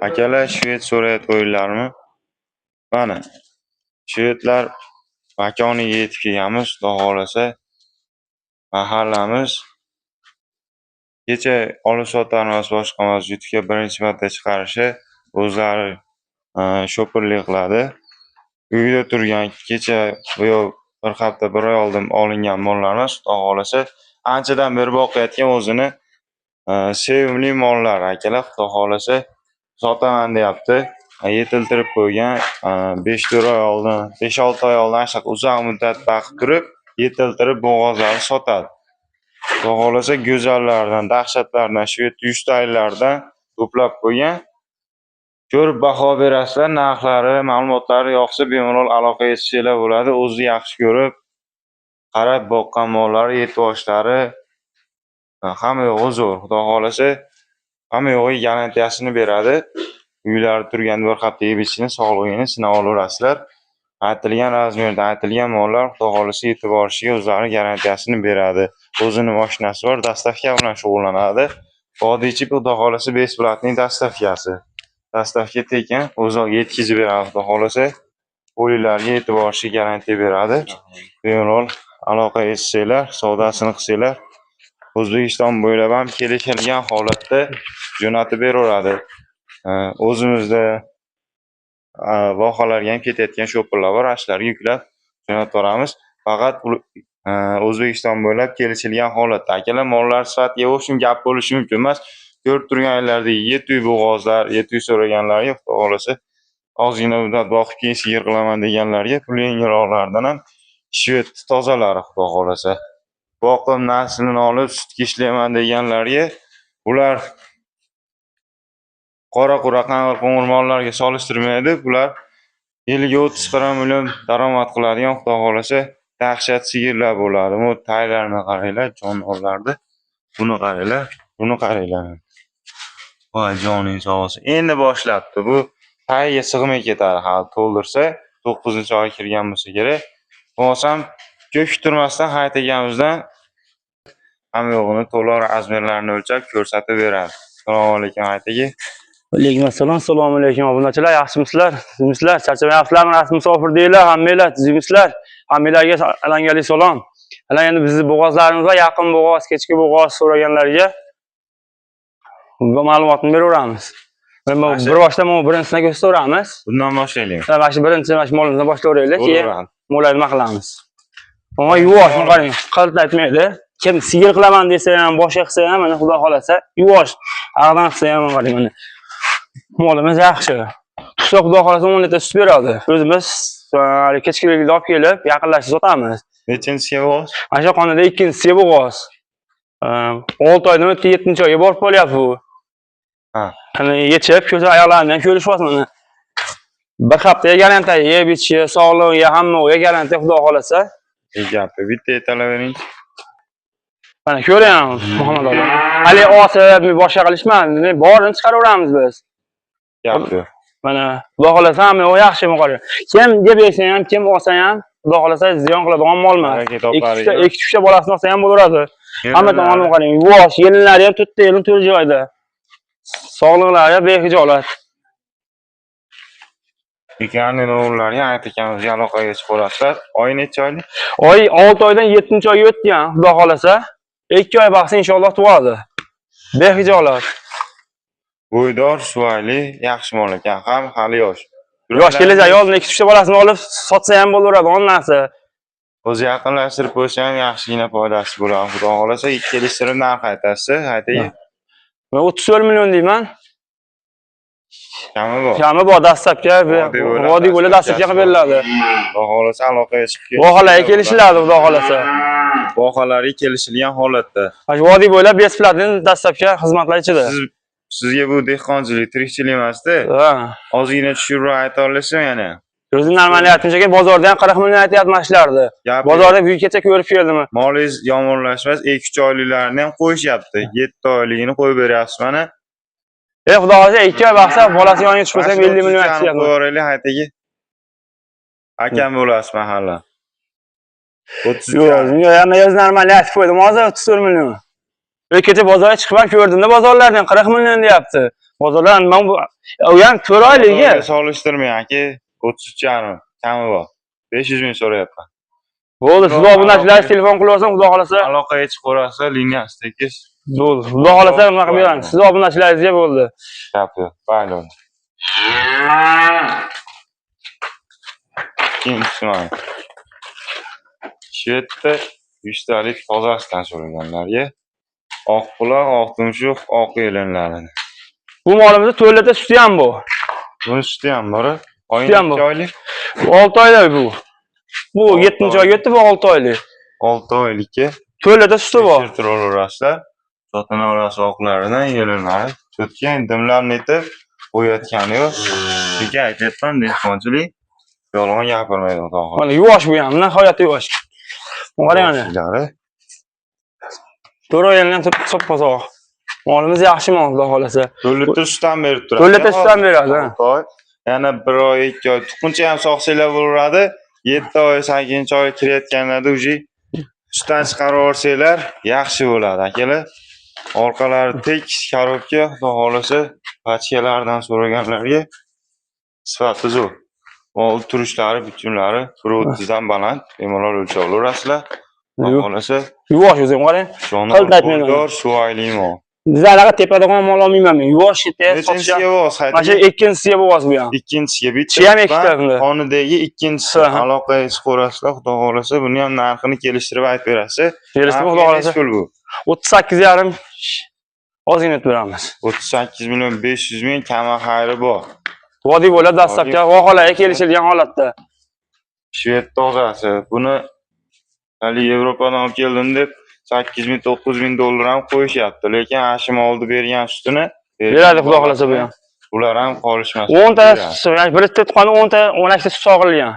Akalar shved so'rayotgan o'yinlarmi? Mana shvedlar makoniga yetib kelganmiz, Xudo xolasa. Mahallamiz kecha olib-sotarmas boshqarmasi YouTube'ga birinchi marta chiqarishi, o'zlari shopirlik qiladi. Uyda turgan kecha bir hafta bir oy oldin olingan mollarimiz, Xudo xolasa, anchadan beri boqayotgan o'zini sevimli mollar akalar, Xudo xolasa sotaman deyapti. Yetiltirib qo'ygan 5-4 oy oldin, 5-6 oy oldin shunaqa uzoq muddat baqib turib, yetiltirib bo'g'ozlarni sotadi. Xudo xolasa go'zallardan, dahshatlardan, shved yuztalilardan to'plab qo'ygan. Ko'rib baho berasizlar, narxlari, ma'lumotlari yoqsa bemalol aloqaga chiqishinglar bo'ladi. O'zi yaxshi ko'rib, qarab boqqan mollari, yetvoshlari hamma yo'g'i zo'r. Xudo xolasa hamma yo'g'iga garantiyasini beradi. Uylari turgan bir hafta yeb-ichishini, sog'lig'ini sinab olaverasizlar. Aytilgan razmerda, aytilgan mollar Xudo xolasa yetib borishiga o'zlari garantiyasini beradi. O'zini mashinasi bor, dastavka bilan shug'ullanadi. Vodiychi Xudo xolasa besplatniy dastavkasi. Dastavka tekin, o'zi yetkazib beradi. Xudo xolasa o'yinlarga yetib borishiga garantiya beradi. Bemalol aloqaga chiqsanglar, savdosini qilsanglar, O'zbekiston bo'ylab ham kelishilgan holatda jo'natib beraveradi. O'zimizda vohalarga ham ketayotgan shopirlar bor, ashlarga yuklab jo'natib boramiz. Faqat O'zbekiston bo'ylab kelishilgan holatda. Akalar, mollar sifatiga o'xshim gap bo'lishi mumkin emas. Ko'rib turganlaringlardek yetuy bo'g'ozlar, yetuy so'raganlarga, Xudo xolasa, ozgina muddat boqib keyin sigir qilaman deganlarga pul yengilroqlardan ham shved tozalari, Xudo xolasa. Boqib naslini olib sutga ishlayman deganlarga ular qora qura qing'ir mollarga solishtirmaydi. Bular yiliga 30-40 million daromad qiladigan, Xudo xolasa, dahshat sigirlar bo'ladi. Bu taylarni qaranglar, jonivorlarni. Buni qaranglar, buni qaranglar. Voy joningiz sog' bo'lsin. Endi boshlabdi. Bu tayga sig'may ketadi, hali to'ldirsa, 9-oy kirgan bo'lsa kerak. Bo'lsam ko'p kutirmasdan haytaganimizdan hamma yo'g'ini to'liq razmerlarini o'lchab ko'rsatib beradi. Assalomu alaykum aytaga. Alaykum assalom, assalomu alaykum obunachilar, yaxshimisizlar? Sizmisizlar? Charchamayapsizlarmi? Rasmiy musofir deylar, hammanglar tuzimsizlar. Hammanglarga alangali salom. Ana endi bizning bo'g'ozlarimiz va yaqin bo'g'oz, kechki bo'g'oz so'raganlarga ma'lumotni beraveramiz. Bir boshdan birinchisini ko'rsataveramiz. Bundan boshlaylik. Mana shu birinchi molimizdan boshlayveraylik, keyin mollarni nima qilamiz. Ama yuvosh, qarang, qilt aytmaydi. Kim sigir qilaman desa ham, boshqa qilsa ham, mana Xudo xolasa, yuvosh. Ag'dan qilsa ham qarang mana. Molimiz yaxshi. Tutsa Xudo xolasa 10 litr sut beradi. O'zimiz kechkilikda olib kelib, yaqinlashib sotamiz. Nechinchisiga bo'g'oz? Mana shu qonida ikkinchisiga bo'g'oz. 6 oydan o'tib 7-oyga borib qolyapti bu. Ha. Qani yechib, ko'z oyoqlarini ham ko'rishyapti mana. Bir haftaga garantiya, yeb-ichishi, sog'lig'iga, hammaga garantiya Xudo xolasa. Gapi bitta aytalavering. Mana ko'ring, Muhammad aka. Hali osib, boshqa qilishmadi. Borini chiqaraveramiz biz. Gapi. Mana Xudo xolasa hamma yaxshimi qarang. Kim yeb yesa ham, kim olsa ham, Xudo xolasa ziyon qiladigan mol emas. Ikki tushta bolasini olsa ham bo'laveradi. Hamma tomonini qarang. Yuvosh, yelinlari ham 4 yilin 4 joyda. Sog'liqlari behijolat. Ekanning o'g'illariga aytganimizga aloqaga chiqib olasizlar. Oy necha oylik? Oy 6 oydan 7-oyga o'tgan, Xudo xolasa. 2 oy vaqtda inshaalloh tug'adi. Behijolat. Bo'ydor, suvayli, yaxshi mol ekan, ham hali yosh. Yosh kelajak yo'lni 2-3 ta bolasini olib sotsa ham bo'laveradi, onnasi. O'zi yaqinlashtirib qo'ysa ham yaxshigina foydasi bo'ladi. Xudo xolasa, kelishtirib narx aytasiz, aytaga. Men 34 million deyman. Kami bor. Kami bor, dastlabki vodiy bo'lib dastlabki qilib beriladi. Xudo xolasa aloqaga chiqib Vohalarga kelishiladi, Xudo xolasa. Vohalarga kelishilgan holatda. Mana vodiy bo'ylab besplatni dastlabki xizmatlar ichida. Sizga bu dehqonchilik, tirikchilik emas-da. Ozgina tushirib ayta olasizmi yana? O'zi normal aytmoqchi, bozorda ham 40 million aytyapman ishlardi. Bozorda kecha ko'rib keldim. Molingiz yomonlashmas, 2-3 oyliklarni ham qo'yishyapti. 7 oyligini qo'yib beryapsiz mana. Xudo xolasa 2 oy vaqtda bolasi yoniga tushmasa 50 million aytyapman. Qo'yaraylik aytaga. Akam bo'lasiz mahalla. 30. Yo'q, yana yoz normal aytib qo'ydim, hozir 34 million. Kecha bozorga chiqib ko'rdimda bozorlardan 40 million deyapti. Bozorlar men bu u ham 4 oylik. Solishtirmang aka. 33,5 kami bor. 500 ming so'rayapman. Bo'ldi, siz obunachilar telefon qilib olsam, xudo xolasa. Aloqaga chiqib ko'rasiz, liniyasi tekiz. Bo'ldi. Xudo xolasa nima qilib beramiz. Siz obunachilaringizga bo'ldi. Gap yo'q. Baylo. Ikkinchisi mana. Shu yerda 100 talik tozasidan so'raganlarga oq quloq, oq tumshuq, oq yelinlarini. Bu molimizda to'lada suti ham bor. Buni suti ham bor. Suti ham bor. 6 oylik. 6 oylik bu. Bu 7-oyga o'tdi, bu 6 oylik. 6 oylikka To'lada suti bor. tekshirtirib olasizlar. Sotini olasiz oqlaridan yelinlari. Cho'tgan dimlarni etib qo'yayotgani yo'q. Sizga aytyapman, dehqonchilik yolg'on gapirmaydi xudo xohlasa. Mana yuvosh bu ham, nihoyatda yuvosh. Qarang mana. 4 oylikdan ham sop-pozoq. Molimiz yaxshi mol, xudo xolasa. To'lita sutdan berib turadi. To'lada sutdan beradi, ha. Yana 1 oy, 2 oy tuqquncha ham sog'sanglar bo'laveradi. 7 oy, 8-oy kirayotganlarda uji sutdan chiqarib yuborsanglar yaxshi bo'ladi, akalar. Orqalari tekis korobka, xudo xolasa, pachkalardan so'raganlarga sifati zo'r. Mol turishlari, bichimlari 1.30 dan baland, bemalol o'lchab olasizlar. Xudo xolasa, Yuvosh o'zing qarang. jonidor, suvayli mol. Bizlarga tepadan mol olmayman men. Yuvosh ketdi, Nechinchisiga bos, mana shu ikkinchisiga bos bu ham. Ikkinchisiga bitta. Chi ham ikkita bunda. Qonidagi ikkinchisi. Aloqaga chiqib ko'rasizlar, xudo xolasa, buni ham narxini kelishtirib aytib berasiz. Kelishtirib xudo xolasa. Bu 38,5 ozgina o'tib beramiz. 38.500.000 kama xayri bor. Vodiy bo'ladi dastlabki voqealarga kelishilgan holatda. Shved tozasi. Buni hali Yevropadan olib keldim deb 8.000-9.000 dollar ham qo'yishyapti. Lekin ashim oldi bergan sutini beradi xudo xolasa bu ham. Ular ham qolishmas. 10 ta, bir tuqqanda 10 ta, 12 ta sut sog'ilgan.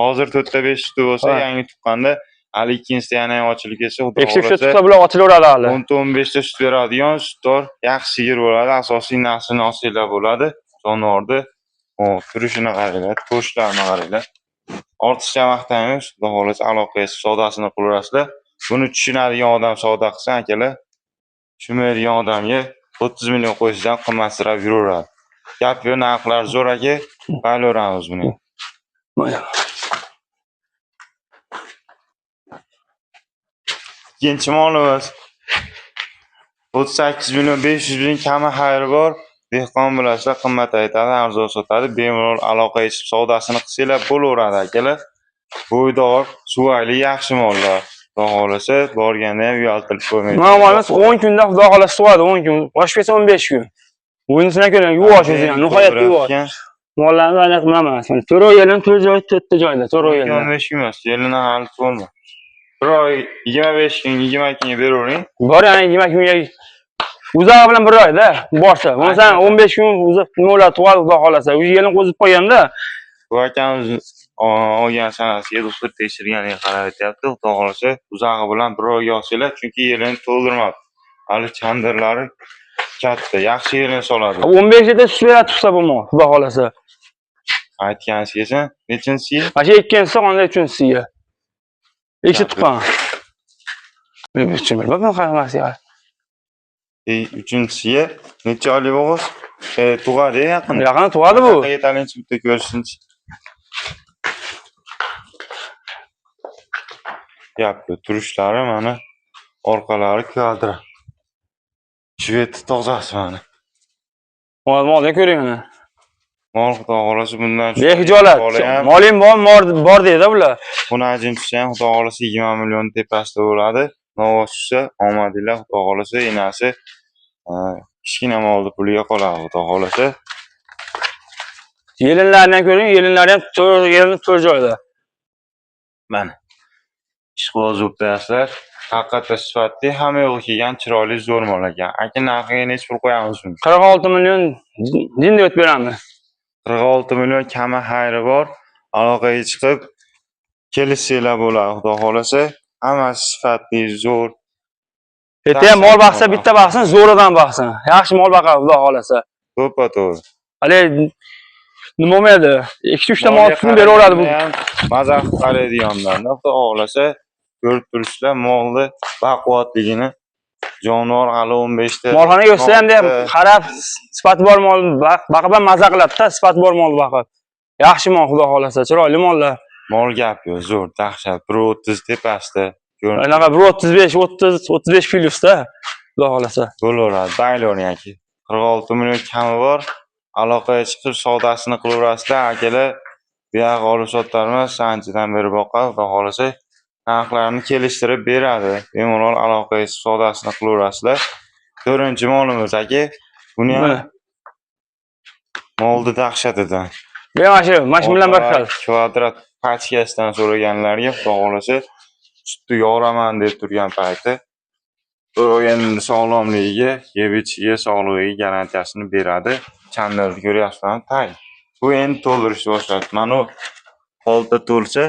Hozir 4 ta 5 suti bo'lsa, yangi tuqqanda hali ikkinchisida yana ham ochilib ketsa, xudo Ekshib xolasa. tutsa bular ochilaveradi hali. 10-15 ta sut beradigan sutdor yaxshi sigir bo'ladi. Asosiy naslini olsanglar bo'ladi. Jonivorni turishini qaranglar, to'shlarini qaranglar. Ortiqcha maqtangiz, xudo xolasa aloqaga savdosini qilaverasizlar. Buni tushunadigan odam savdo qilsa, akalar, tushunmaydigan odamga 30 million qo'yishdan qimmatsirab yuraveradi. Gap yo'q, narxlar zo'r aka, baylaveramiz buni. Ikkinchi molimiz 38.500.000 kami xayri bor. Dehqon bilasizlar, qimmat aytadi, arzon sotadi. Bemalol aloqaga chiqib savdosini qilsanglar bo'laveradi, akalar. Bo'ydor, suvayli yaxshi mollar. Xudo xolasa, borganda ham uyaltirib qo'ymaydi. Normalimiz 10 kunda xudo xolasa suvadi, 10 kun. Oshib ketsa 15 kun. O'yinisidan ko'ring, yuvosh o'zi ham, nihoyatda yuvosh. Mollarni aniq bilaman. 4 oy yelim 4 joy, 4 joyda, 4 oy yelim. 15 kun emas, yelini hali to'lma. 1 oy 25 kun, 20 kunga beravering. Bor yana 20 kunga. Uzoq bilan 1 oyda borsa. Bo'lsa 15 kun mo'lar tug'adi xudo xolasa. O'zi yelim qo'zib qo'yganda. Bu akamiz olgan sanasiga doktor tekshirganiga qarab aytyapti. Xudo xolasa, uzog'i bilan 1 oyga olsanglar, chunki yelini to'ldirmabdi. Hali chandirlari katta, yaxshi yelini soladi. 15 yilda sut beradi tursa bu mol, xudo xolasa. Aytganingiz nechinchisiga? Mana shu ikkinchisi, qanday uchinchisiga? Ikki tuqqan. Men bilmadim qanaqasiga. Uchinchisiga necha oylik o'g'iz? Tug'adi yaqin. Yaqin tug'adi bu. Yetalinchi bitta ko'rsinchi. Gapni turishlari mana orqalari kvadrat. Shved tozasi mana. Molni ko'ring mana. Mol xudo xolasa bundan behijolat. Molim bor deydi bular. Buni ajinchisi ham xudo xolasa 20 million tepasida bo'ladi. Novosisa omadinglar xudo xolasa enasi kichkina molni puliga qoladi xudo xolasa. Yelinlarni ham ko'ring, yelinlari ham 4 joyda. Mana. Ishqo'z o'ptasizlar. Haqiqatda sifatli, hamma yo'g'i kelgan chiroyli zo'r mol ekan. Aka narxiga necha pul qo'yamiz buni? 46 million dinda o'tib beramiz. 46 million kami xayri bor. Aloqaga chiqib kelishsanglar bo'ladi xudo xolasa. Hammasi sifatli, zo'r. Bitta mol baqsa, bitta baqsin, zo'ridan baqsin. Yaxshi mol baqadi xudo xolasa. To'ppa-to'g'ri. Hali nima bo'lmaydi? 2-3 ta mol tutib beraveradi bu. Mazaq qaraydiganlarni xudo xolasa ko'rib turishlar molni baquvvatligini Jonivor hali 15 ta. Molxonaga o'tsa ham deb qarab, sifati bor mol baqib ham maza qiladi-da, sifati bor mol baqib. Yaxshi mol, xudo xolasa, chiroyli mollar. Mol gap yo'q, zo'r, dahshat. 1.30 tepasida. Anaqa 1.35, 35 plyusda, xudo xolasa. Bo'laveradi, bayloring aka. 46 million kami bor. Aloqaga chiqib savdosini qilaverasizlar, akalar. Bu yoq olib-sotlarimiz anchadan beri boqadi, xudo xolasa narxlarni kelishtirib beradi. Bemalol aloqaga chiqib savdosini qilaverasizlar. 4-molimiz aka. Buni ham molni dahshatidan. Mana shu bilan bir xil. Kvadrat pachkasidan so'raganlarga xudo xolasa sutni yoraman deb turgan payti so'ragan sog'lomligiga, yeb-ichiga, sog'lig'iga garantiyasini beradi. Chandirni ko'ryapsizmi? Tay. Bu endi to'ldirishni boshladi. Mana u holda to'lsa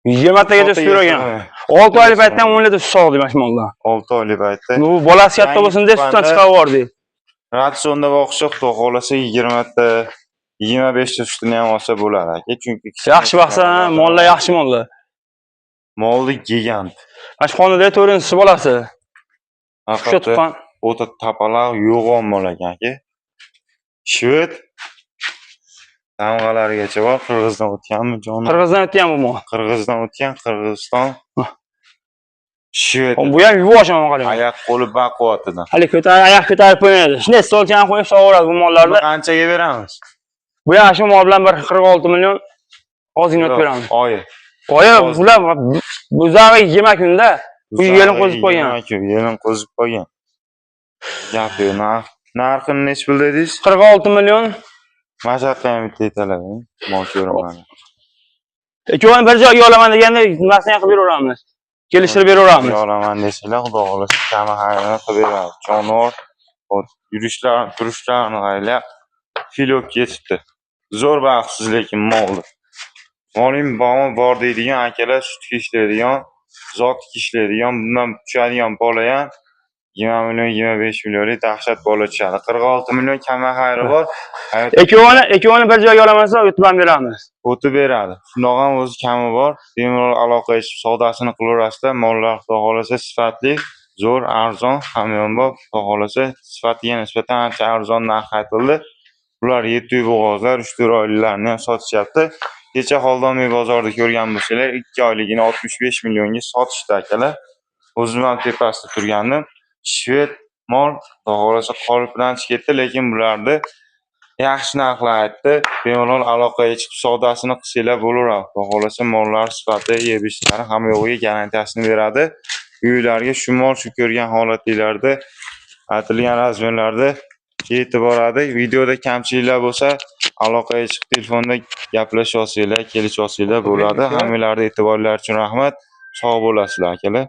20 tagacha so'ragan. 6 oylik paytdan 10 litr sut sog'di mana shu moldan. 6 oylik paytda. Bu bolasi katta bo'lsin deb sutdan chiqarib yubordi. Ratsionda boqsa xudo xolasa 20 ta 25 ta sutini ham olsa bo'ladi aka, chunki Yaxshi baqsa, mollar yaxshi mollar. Molni gigant. Mana shu xonada 4-chi bolasi. Shu tuqqan. O'ta tapaloq yo'g'on mol ekan aka. Shved tamg'alarigacha bor. Qirg'izdan o'tganmi jonim? Qirg'izdan o'tgan bu mol. Qirg'izdan o'tgan, Qirg'iziston. Shved. Bu ham yuvosh ham qarang. Oyoq qo'li baquvvatidan. Hali oyoq ko'tarib qo'ymaydi. Shunday stolchan qo'yib so'raveradi bu mollarni. Qanchaga beramiz? Bu ham shu mol bilan bir 46 million ozgina o'tib beramiz. Oyi. Bular buzog'i 20 kunda bu yelim qo'zib qo'ygan. Yelim qo'zib qo'ygan. Gap yo'q. Narxini nech pul dedingiz? 46 million. Mashaqqa ham bitta aytaladimi? Mol ko'raman. Ikkovini bir joyga olaman deganda nimasini qilib beraveramiz. Kelishtirib beraveramiz. Olaman desanglar, xudo xolasa kama hayrini qilib beramiz. Jonivor yurishlarini, turishlarini qaylab filok ketibdi. Zo'r baxtsiz lekin moldi. Moling bor deydigan akalar, sutga ishlaydigan, zotga ishlaydigan, bundan tushadigan bola ham 20 million, 25 millionlik dahshat bola tushadi. 46 million kama xayri bor. Ikkovini bir joyga olamansa, o'tib ham beramiz. O'tib beradi. Shundoq ham o'zi kami bor. Bemalol aloqaga chiqib savdosini qilaverasizlar. Mollar xudo xolasa sifatli, zo'r, arzon, hamyonbop, xudo xolasa sifatiga nisbatan ancha arzon narx aytildi. Bular 7 bo'g'ozlar, 3-4 oyliklarni ham sotishyapti. Kecha Xoldomiy bozorda ko'rgan bo'lsanglar, 2 oyligini 65 millionga sotishdi akalar. O'zim ham tepasida turgandim. Shved mol, xudo xolasa qolipdan chiqib ketdi, lekin bularni yaxshi narxlar aytdi. Bemalol aloqaga chiqib savdosini qilsanglar bo'laveradi. Xudo xolasa mollar sifati, yeb-ichlari hamma yo'g'iga garantiyasini beradi. Uylarga shu mol shu ko'rgan holatlarda aytilgan razmerlarda yetib boradi. Videoda kamchiliklar bo'lsa, aloqaga chiqib telefonda gaplashib olsanglar, kelishib olsanglar bo'ladi. Hammalarga e'tiborlar uchun rahmat. Sog' bo'lasizlar akalar.